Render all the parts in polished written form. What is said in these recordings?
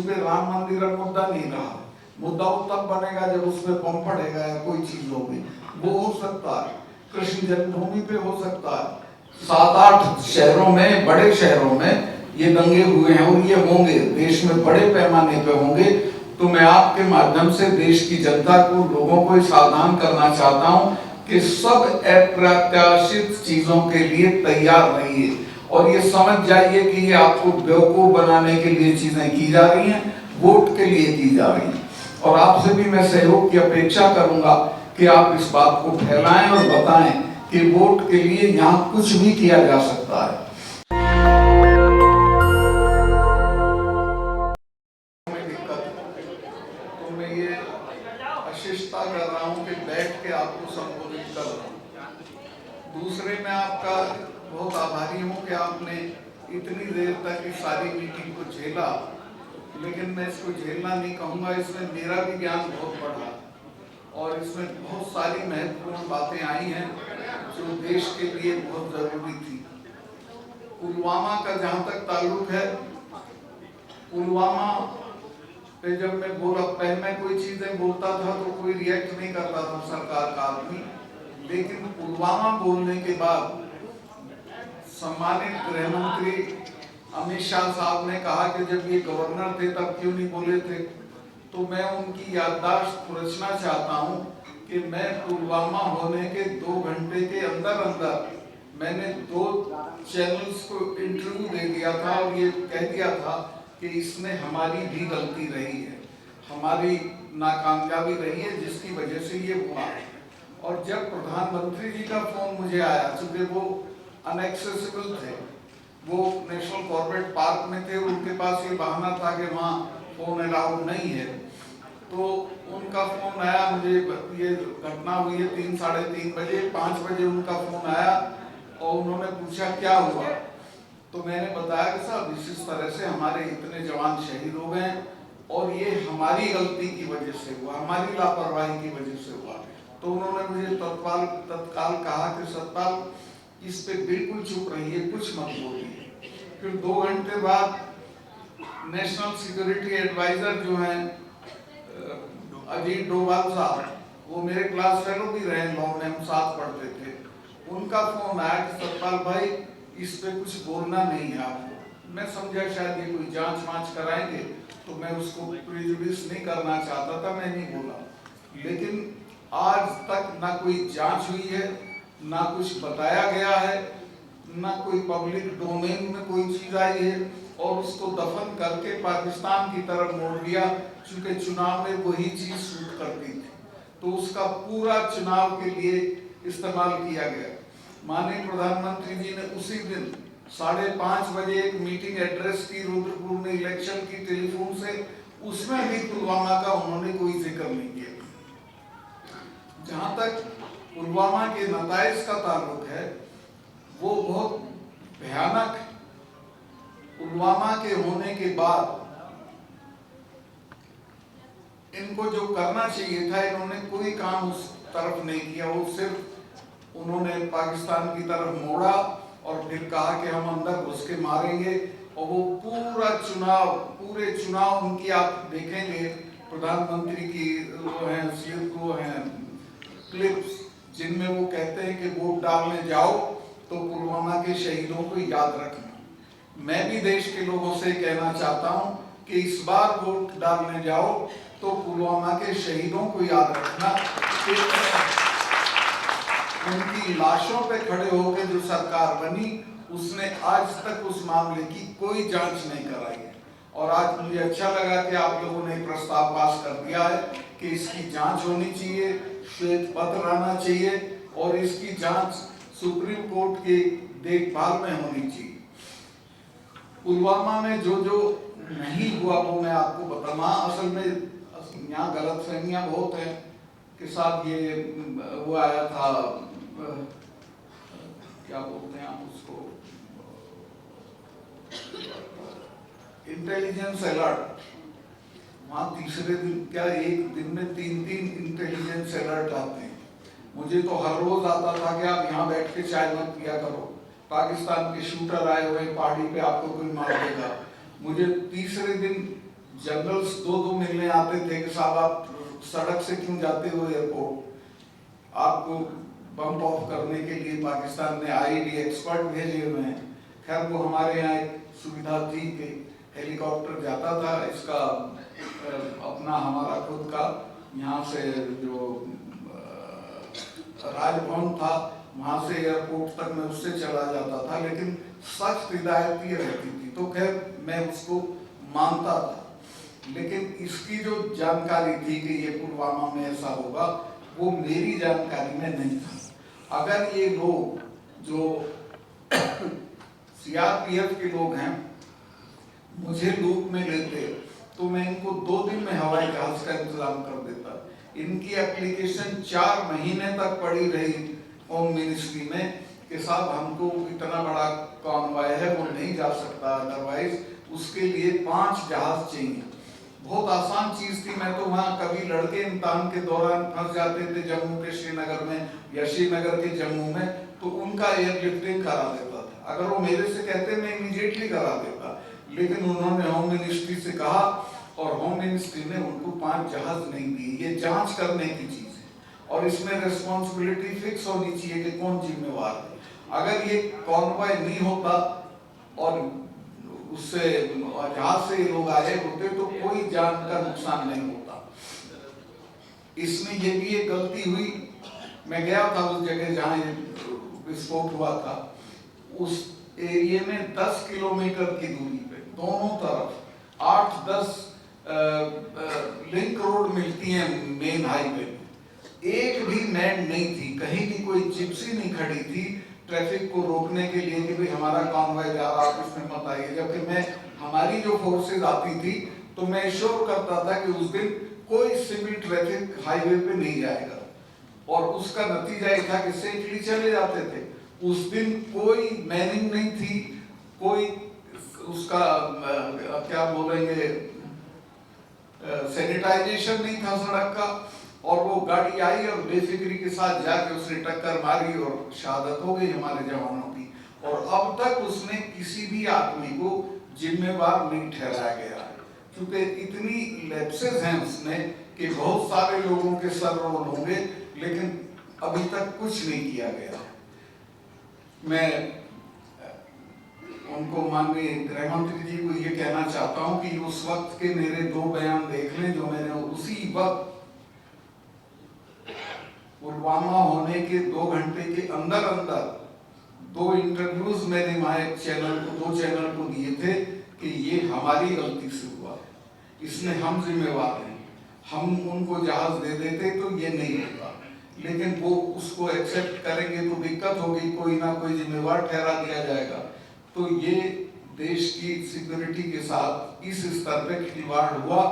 राम मंदिर मुद्दा नहीं रहा, मुद्दा वो तब बनेगा जब उसमें बम पड़ेगा या कोई चीज होगी। वो हो सकता है, कृष्ण जन्मभूमि पे हो सकता है। 7-8 शहरों में, बड़े शहरों में ये दंगे हुए हैं और ये होंगे, देश में बड़े पैमाने पे होंगे। तो मैं आपके माध्यम से देश की जनता को, लोगों को सावधान करना चाहता हूं कि सब अप्रत्याशित चीजों के लिए तैयार रहिए और ये समझ जाइए कि ये आपको बेवकूफ बनाने के लिए चीजें की जा रही हैं, वोट के लिए की जा रही हैं। और आपसे भी मैं सहयोग की अपेक्षा करूंगा कि आप इस बात को फैलाएं और बताएं कि वोट के लिए यहाँ कुछ भी किया जा सकता है। तो मैं ये अशिष्टता कर रहा हूँ कि बैठ के आपको संबोधित कर रहा हूँ। दूसरे, मैं आपका बहुत आभारी हूँ कि आपने इतनी देर तक इस सारी मीटिंग को झेला, लेकिन मैं इसको झेलना नहीं कहूँगा। इसमें मेरा भी ज्ञान बहुत बढ़ा और इसमें बहुत सारी महत्वपूर्ण बातें आई हैं जो देश के लिए बहुत जरूरी थी। पुलवामा का जहाँ तक ताल्लुक है, पुलवामा पे जब मैं बोला, पहले मैं कोई चीजें बोलता था तो कोई रिएक्ट नहीं करता था सरकार का आदमी, लेकिन पुलवामा बोलने के बाद सम्मानित गृह मंत्री अमित शाह साहब ने कहा कि जब ये गवर्नर थे तब क्यों नहीं बोले थे। तो मैं उनकी याददाश्त खुरचना चाहता हूं कि मैं पुलवामा होने के 2 घंटे के अंदर अंदर मैंने 2 चैनल्स को इंटरव्यू दे दिया था और ये कह दिया था कि इसमें हमारी भी गलती रही है, हमारी नाकामयाबी रही है जिसकी वजह से ये हुआ। और जब प्रधानमंत्री जी का फोन मुझे आया, चूंकि वो अनएक्सेसिबल थे, वो नेशनल कॉर्बेट पार्क में थे, उनके पास ये बहाना था कि वहाँ फोन अलाउड नहीं है, तो उनका फोन आया मुझे। ये घटना हुई है 3-3:30 बजे, 5 बजे उनका फोन आया और उन्होंने पूछा क्या हुआ। तो मैंने बताया कि साहब इस तरह से हमारे इतने जवान शहीद हो गए और ये हमारी गलती की वजह से हुआ, हमारी लापरवाही की वजह से हुआ। तो उन्होंने मुझे तत्काल कहा कि सतपाल इस पे बिल्कुल चुप रहिए, कुछ मत बोलिए। फिर 2 घंटे बाद नेशनल सिक्योरिटी एडवाइजर जो हैं अजीत डोभाल साहब, वो मेरे क्लास फेलो भी रहे, लॉ में हम साथ पढ़ते थे, उनका फोन आया कि सतपाल भाई इस पे कुछ बोलना नहीं है आपको। मैं समझा शायद ये कोई जांच वांच कराएंगे, तो मैं उसको प्रिजुडिस नहीं करना चाहता था, मैं नहीं बोला। लेकिन आज तक ना कोई जांच हुई है, ना कुछ बताया गया है, ना कोई पब्लिक डोमेन में कोई चीज आई है, और उसको दफन करके पाकिस्तान की तरफ मोड़ दिया, चूंकि चुनाव में वही चीज सूट करती थी, तो उसका पूरा चुनाव के लिए इस्तेमाल किया गया। माननीय प्रधानमंत्री जी ने उसी दिन 5:30 बजे एक मीटिंग एड्रेस की रुद्रपुर में इलेक्शन की टेलीफोन से, उसमें भी पुलवामा का उन्होंने कोई जिक्र नहीं किया। जहां तक पुलवामा के नताइज का ताल्लुक है, वो बहुत भयानक। पुलवामा के होने के बाद इनको जो करना चाहिए था, इन्होंने कोई काम उस तरफ नहीं किया। वो सिर्फ उन्होंने पाकिस्तान की तरफ मोड़ा और फिर कहा कि हम अंदर घुस के मारेंगे, और वो पूरे चुनाव उनकी आप देखेंगे, प्रधानमंत्री की वो हैं क्लिप्स, जिनमें वो कहते हैं कि वोट डालने जाओ तो पुलवामा के शहीदों को याद रखना। मैं भी देश के लोगों से कहना चाहता हूं कि इस बार वोट डालने जाओ तो पुलवामा के शहीदों को याद रखना। उनकी लाशों पे खड़े होकर जो सरकार बनी, उसने आज तक उस मामले की कोई जांच नहीं कराई है। और आज मुझे अच्छा लगा कि आप लोगों ने प्रस्ताव पास कर दिया है कि इसकी जांच होनी चाहिए, श्वेत पत्र आना चाहिए और इसकी जांच सुप्रीम कोर्ट की देखभाल में होनी चाहिए। पुलवामा में जो जो नहीं हुआ वो मैं आपको बताऊँ। असल में यहाँ गलतफहमियां बहुत हैं कि साहब ये वो आया था, क्या बोलते हैं आप उसको, इंटेलिजेंस अलर्ट। वहाँ तीसरे दिन क्या, एक दिन में 3-3 इंटेलिजेंस अलर्ट आते हैं। मुझे तो हर रोज आता था कि आप यहाँ बैठ के चाय मत पिया करो, पाकिस्तान के शूटर आए हुए पहाड़ी पे, आपको कोई मार देगा। मुझे तीसरे दिन जनरल्स दो मिलने आते थे कि साहब आप सड़क से क्यों जाते हो एयरपोर्ट, आपको बम्प ऑफ करने के लिए पाकिस्तान ने आईडी एक्सपर्ट भेजे हुए हैं। खैर वो हमारे यहाँ एक सुविधा थी कि हेलीकॉप्टर जाता था, इसका अपना हमारा खुद का यहाँ से जो राजभवन था वहाँ से एयरपोर्ट तक मैं उससे चला जाता था, लेकिन सख्त हिदायत ये रहती थी। तो खैर मैं उसको मानता था, लेकिन इसकी जो जानकारी थी कि ये पुलवामा में ऐसा होगा वो मेरी जानकारी में नहीं था। अगर ये लोग जो सीआरपीएफ के लोग हैं मुझे लूप में लेते तो मैं इनको 2 दिन में हवाई जहाज का इंतजाम कर देता। इनकी एप्लीकेशन 4 महीने तक पड़ी रही होम मिनिस्ट्री में कि साहब हमको इतना बड़ा कॉन्वॉय है वो नहीं जा सकता, अदरवाइज उसके लिए 5 जहाज चाहिए। बहुत आसान चीज थी। मैं तो वहाँ कभी लड़के इम्तिहान के दौरान फंस जाते थे जम्मू के श्रीनगर में या श्रीनगर के जम्मू में, तो उनका एयरलिफ्टिंग करा देता था। अगर वो मेरे से कहते मैं इमीडिएटली करा देता, लेकिन उन्होंने होम मिनिस्ट्री से कहा और होम मिनिस्ट्री ने उनको 5 जहाज नहीं दिए। ये जांच करने की चीज है और इसमें रिस्पॉन्सिबिलिटी फिक्स होनी चाहिए कि कौन जिम्मेवार है। अगर ये कॉन्वॉय नहीं होता और उससे जहाज से लोग आए होते तो कोई जान का नुकसान नहीं होता। इसमें ये भी एक गलती हुई। मैं गया था उस जगह जहाँ विस्फोट हुआ था, उस एरिया में 10 किलोमीटर की दूरी पे दोनों तरफ 8-10 लिंक रोड मिलती हैं मेन हाईवे में, एक भी मैन नहीं थी, कहीं भी कोई जिप्सी नहीं खड़ी थी ट्रैफिक को रोकने के लिए कि भाई हमारा कॉन्वॉय जा रहा है इसमें मत आइए। जबकि मैं हमारी जो फोर्सेज आती थी तो मैं इंश्योर करता था कि उस दिन कोई सिविल ट्रैफिक हाईवे पे नहीं जाएगा, और उसका नतीजा ये था कि सेफली चले जाते थे। उस दिन कोई मैनिंग नहीं थी, कोई उसका क्या बोलेंगे सैनिटाइजेशन नहीं था सड़क का, और वो गाड़ी आई और बेफिक्री के साथ जाके उसने टक्कर मारी और शहादत हो गई हमारे जवानों की। और अब तक उसने किसी भी आदमी को जिम्मेवार नहीं ठहराया गया, क्योंकि इतनी लैप्सेस हैं उसमें कि बहुत सारे लोगों के सर रोल होंगे, लेकिन अभी तक कुछ नहीं किया गया। मैं उनको माननीय गृह मंत्री जी को ये कहना चाहता हूँ कि उस वक्त के मेरे 2 बयान देख लें जो मैंने उसी वक्त पुलवामा होने के 2 घंटे के अंदर 2 इंटरव्यूज मैंने वहां एक चैनल को 2 चैनल को दिए थे कि ये हमारी गलती से हुआ, इसमें हम जिम्मेवार हैं, हम उनको जहाज दे देते तो ये नहीं होता। लेकिन वो उसको एक्सेप्ट करेंगे तो दिक्कत होगी, कोई ना कोई जिम्मेवार ठहरा दिया जाएगा। तो ये देश की सिक्योरिटी के साथ इस स्तर पे खिलवाड़ हुआ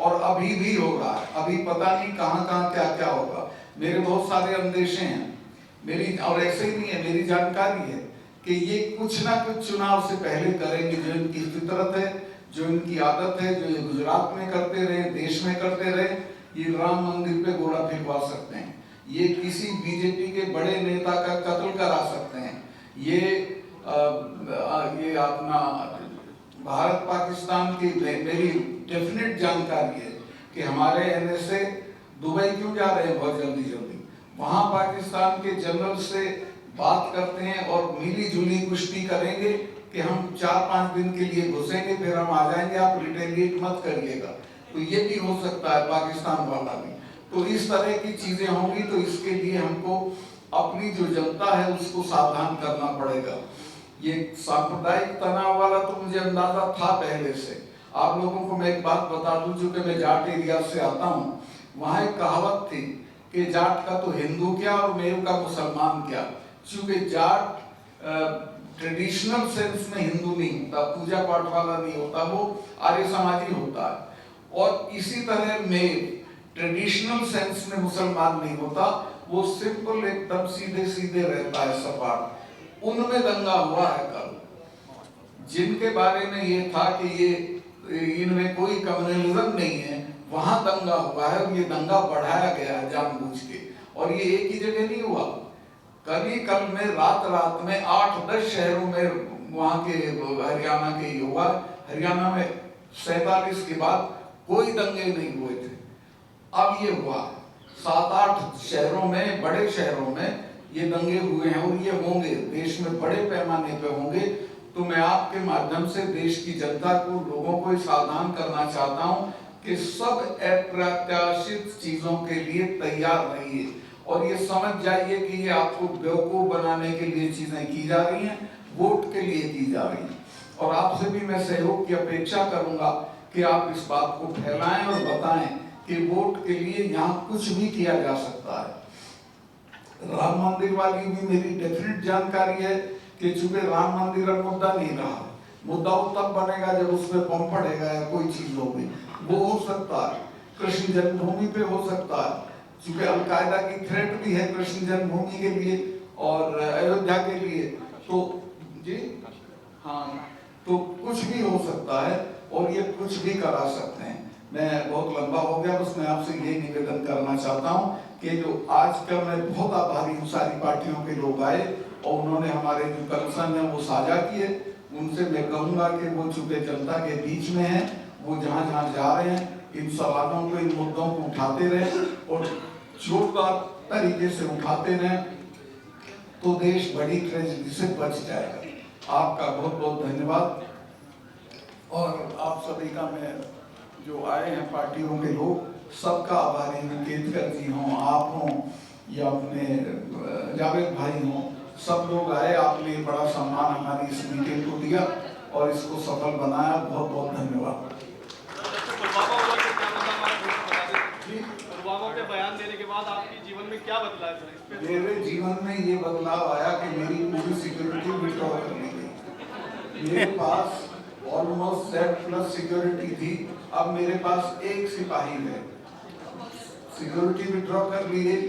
और अभी भी हो रहा है। अभी पता नहीं कहाँ कहाँ क्या क्या होगा। मेरे बहुत सारे अंदेशे हैं मेरी, और ऐसे ही नहीं है, मेरी जानकारी है कि ये कुछ ना कुछ चुनाव से पहले करेंगे। जो इनकी फितरत है, जो इनकी आदत है, जो ये गुजरात में करते रहे, देश में करते रहे, ये राम मंदिर पे गोला फेंकवा सकते हैं, ये किसी बीजेपी के बड़े नेता का कत्ल करा सकते हैं, ये अपना भारत पाकिस्तान की मेरी डेफिनेट जानकारी है कि हमारे एनएसए दुबई क्यों जा रहे हैं बहुत जल्दी, वहां पाकिस्तान के जनरल से बात करते हैं और मिली जुली कुश्ती करेंगे कि हम 4-5 दिन के लिए घुसेंगे फिर हम आ जाएंगे, आप रिटेलिएट मत करिएगा। तो ये भी हो सकता है पाकिस्तान वाला भी। तो इस तरह की चीजें होंगी, तो इसके लिए हमको अपनी जो जनता है उसको सावधान करना पड़ेगा। ये सांप्रदायिक तनाव वाला तो मुझे अंदाजा था पहले से। आप लोगों को मैं एक बात बता दूं, चूंकि मैं जाट एरिया से आता हूँ, वहाँ एक कहावत थी कि जाट का तो हिंदू क्या और मेरू का मुसलमान क्या। चूंकि जाट ट्रेडिशनल सेंस में हिंदू नहीं होता, पूजा पाठ वाला नहीं होता, वो आर्य समाजी होता है, और इसी तरह में ट्रेडिशनल सेंस में मुसलमान नहीं होता, वो सिंपल एकदम सीधे सीधे रहता है, सपाट। उनमें दंगा हुआ है कल, जिनके बारे में ये था कि ये इनमें कोई कम्युनलिज्म नहीं है, वहां दंगा हुआ है और ये दंगा बढ़ाया गया है जानबूझ के। और ये एक ही जगह नहीं हुआ, कल में रात में 8-10 शहरों में वहां के हरियाणा के युवा, हरियाणा में 47 के बाद कोई दंगे नहीं हुए थे। अब ये हुआ 7-8 शहरों में, बड़े शहरों में ये दंगे हुए हैं और ये होंगे, देश में बड़े पैमाने पे होंगे। तो मैं आपके माध्यम से देश की जनता को, लोगों को सावधान करना चाहता हूं कि सब अप्रत्याशित चीजों के लिए तैयार रहिए और ये समझ जाइए कि ये आपको बेवकूफ बनाने के लिए चीजें की जा रही हैं, वोट के लिए की जा रही हैं। और आपसे भी मैं सहयोग की अपेक्षा करूंगा कि आप इस बात को फैलाएं और बताएं कि वोट के लिए यहाँ कुछ भी किया जा सकता है। राम मंदिर वाली भी मेरी डेफिनेट जानकारी है कि चूंकि राम मंदिर अब मुद्दा नहीं रहा, मुद्दा तब बनेगा जब उसमें बम पड़ेगा या कोई चीज होगी, वो हो सकता है। कृष्ण जन्मभूमि पे हो सकता है, चूंकि अलकायदा की थ्रेट भी है कृष्ण जन्मभूमि के लिए और अयोध्या के लिए, तो जी हाँ, तो कुछ भी हो सकता है और ये कुछ भी करा सकते हैं। मैं बहुत लंबा हो गया, बस मैं आपसे ये निवेदन करना चाहता हूँ कि जो आज का मैं बहुत आभारी हूँ, सारी पार्टियों के लोग आए और उन्होंने हमारे जो कंसर्न है वो साझा किए। उनसे मैं कहूँगा कि वो चूंकि जनता के बीच में है, वो जहाँ जहाँ जा रहे हैं इन सवालों को, इन मुद्दों को उठाते रहे और जोरदार तरीके से उठाते रहे, तो देश बड़ी ट्रेजेडी से बच जाएगा। आपका बहुत बहुत धन्यवाद। और आप सभी का, मैं जो आए हैं पार्टियों के लोग, सबका आभारी हूँ। केतकर जी हों, आप हों या अपने जावेद भाई हों, सब लोग आए, आपने बड़ा सम्मान हमारी इस मीटिंग को दिया और इसको सफल बनाया। बहुत बहुत धन्यवाद। के बयान देने के बाद आपके जीवन में क्या बदलाव है? मेरे जीवन में ये बदलाव आया कि मेरी पूरी सिक्योरिटी विड्रॉ कर ली गई। मेरे पास ऑलमोस्ट Z+ सिक्योरिटी थी, अब मेरे पास एक सिपाही है। सिक्योरिटी विड्रॉ कर ली गई।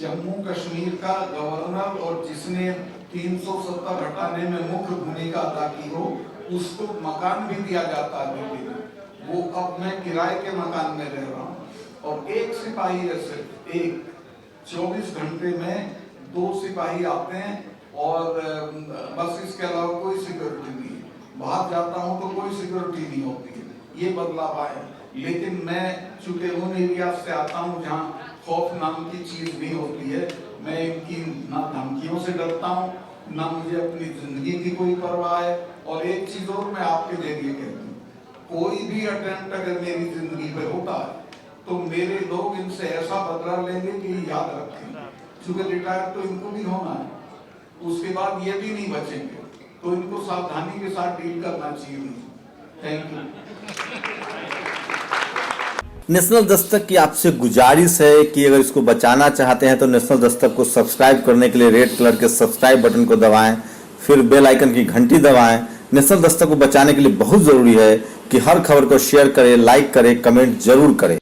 जम्मू कश्मीर का गवर्नर और जिसने 370 हटाने में मुख्य भूमिका अदा की हो, उसको मकान भी दिया जाता है दिल्ली में, वो अब मैं किराए के मकान में रह रहा हूँ और एक सिपाही है, सिर्फ एक। 24 घंटे में 2 सिपाही आते हैं और बस, इसके अलावा कोई सिक्योरिटी नहीं है। बाहर जाता हूँ तो कोई सिक्योरिटी नहीं होती है। ये बदलाव आया, लेकिन मैं चूंकि उन एरिया से आता हूँ जहाँ खौफ नाम की चीज नहीं होती है, मैं इनकी ना धमकियों से डरता हूँ, ना मुझे अपनी जिंदगी की कोई परवाह है। और एक चीज और मैं आपके जरिए कहता हूँ, कोई भी अटेम्प्ट अगर मेरी जिंदगी पे होता है तो मेरे लोग इनसे ऐसा बदला लेंगे कि याद रखेंगे, क्योंकि रिटायर तो इनको भी होना है, उसके बाद ये भी नहीं बचेंगे, तो इनको सावधानी के साथ डील करना चाहिए। Thank you. नेशनल दस्तक की आपसे गुजारिश है कि अगर इसको बचाना चाहते हैं तो नेशनल दस्तक को सब्सक्राइब करने के लिए रेड कलर के सब्सक्राइब बटन को दबाएं, फिर बेल आइकन की घंटी दबाएं। नेशनल दस्तक को बचाने के लिए बहुत जरूरी है कि हर खबर को शेयर करें, लाइक करें, कमेंट जरूर करें।